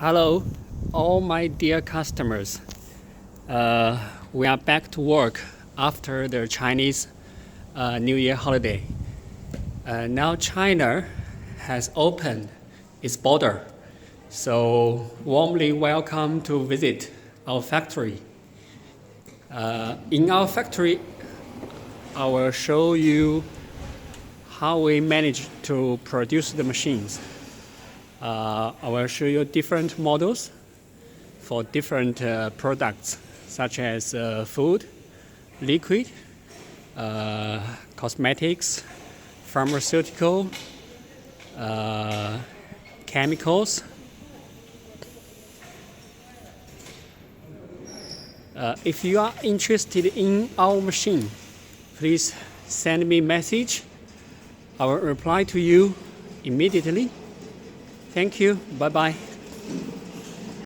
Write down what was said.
Hello, all my dear customers. We are back to work after the Chinese New Year holiday. Now China has opened its border, so warmly welcome to visit our factory. In our factory, I will show you how we manage to produce the machines. I will show you different models for different products, such as food, liquid, cosmetics, pharmaceutical, chemicals. If you are interested in our machine, please send me a message. I will reply to you immediately. Thank you. Bye-bye.